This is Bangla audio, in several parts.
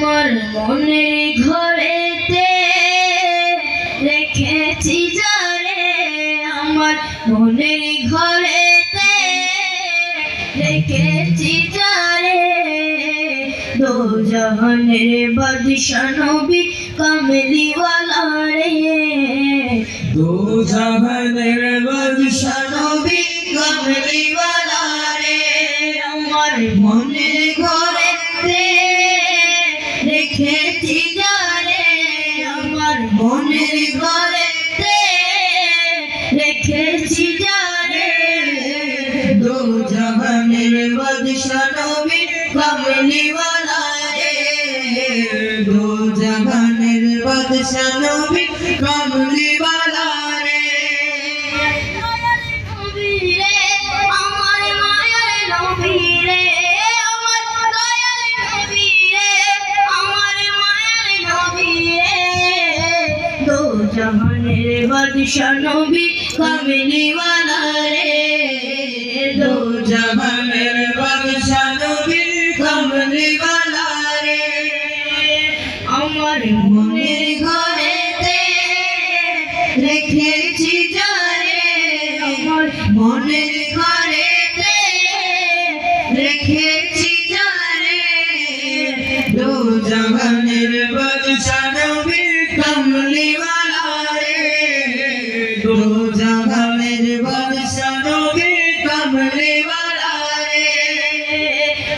আমার মনের ঘরেতে রেখেছি যারে, আমার মনের ঘরেতে রেখেছি যারে, দো জাহানের বাদশা নবী কামলিওয়ালা রে, দো জাহানের বাদশা নবী কামলিওয়ালা রে। আমার মনের ঘরেতে রেখেছি যারে, আমার মনের ঘরেতে রেখেছি যারে, দো জাহানের বাদশা নবী কামলিওয়ালা রে, দো জাহানের বাদশা নবী কামলিওয়ালা রে। নবী রে আমার মায়ের নবী রে, আমার দয়াল নবী রে, আমার মায়ের নবী রে, দো জাহানের বাদশা নবী কামলিওয়ালা রে, দো জাহানের বাদশা নবী কামলিওয়ালা রে। আমার মনের ঘরেতে রেখেছি যারে, আমার মনের ঘরেতে রেখেছি যারে, দো জাহানের বাদশা নবী কামলিওয়ালা রে, দো জাহানের বাদশা নবী কামলিওয়ালা রে।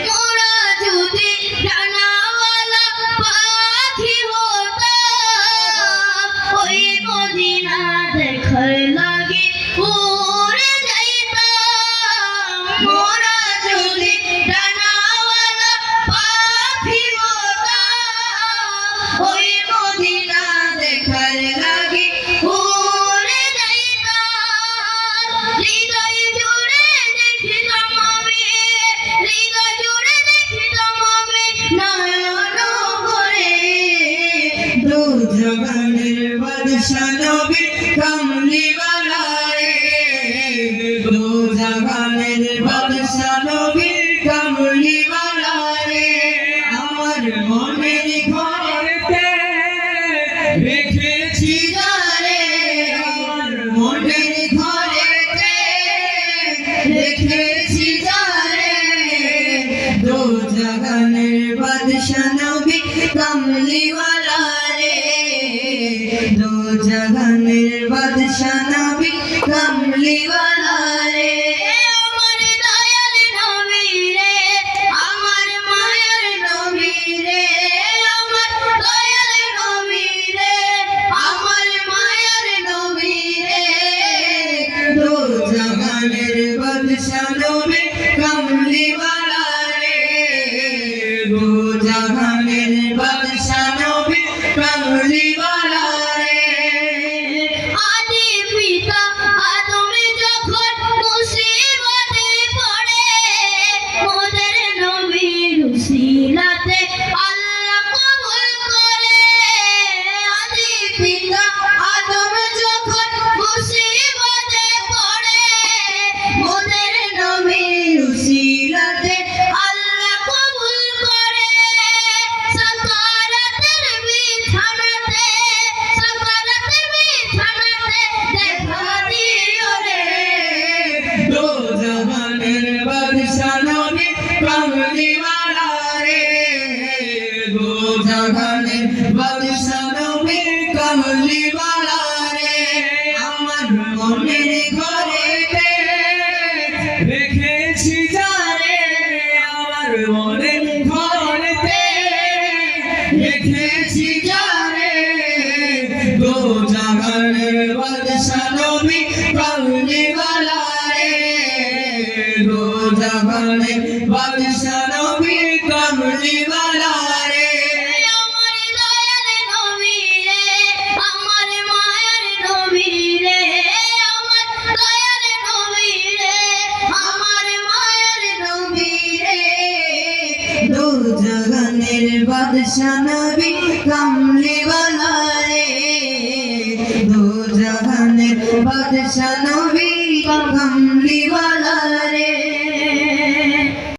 মোরা যদি ডানাওয়ালা পাখি হতাম, ওই মদিনা দেখার লাগি উড়ে যাইতাম। মোরা যদি ডানাওয়ালা পাখি হতাম, ওই মদিনা দেখার লাগি উড়ে যাইতাম। হৃদয় জুড়ে দেখিতাম আমি, হৃদয় জুড়ে দেখিতাম আমি নয়ন ভরে, দো জাহানের বাদশা নবী কামলিওয়ালা রে, দো জাহানের বাদশা নবী কামলিওয়ালা রে। আমার মনের ঘরেতে রেখেছি যারে, আমার মনের ঘরেতে রেখেছি যারে, দো জাহানের বাদশা নবী কামলিওয়ালা রে, দো জাহানের বাদশা নবী কামলিওয়ালা রে। আমার দয়াল নবী রে, আমার মায়ের নবী রে, আমার দয়াল নবী রে, আমার মায়ের নবী রে, দো জাহানের বাদশা নবী কামলিওয়ালা রে, দো জাহানের বাদশা নবী কামলিওয়ালা রে। আদি পিতা আদম যখন মুসিবতে পড়ে, মোদের নবীর উসিলাতে আল্লাহ কবুল করে। আদি পিতা আদম যখন মুসিবতে পড়ে, মোদের নবীর উসিলাতে আল্লাহ কবুল করে। সাকারাতের বিছানাতে, সাকারাতের বিছানাতে দেখা দিও রে, দো জাহানের বাদশা নবী কামলিওয়ালা রে, দো জাহানের বাদশা নবী কামলিওয়ালা রে। আমার মনের ঘরেতে রেখেছি যারে, আমার মনের ঘরেতে রেখেছি যারে, দো জাহানের বাদশা নবী কামলিওয়ালা রে, দো জাহানের বাদশা নবী কামলিওয়ালা রে। আমার দয়াল নবী রে, আমার মায়ের নবী রে, আমার দয়াল নবী রে, আমার মায়ের নবী রে, দো জাহানের বাদশা নবী কামলিওয়ালা রে, দো জাহানের বাদশা নবী কামলিওয়ালা রে।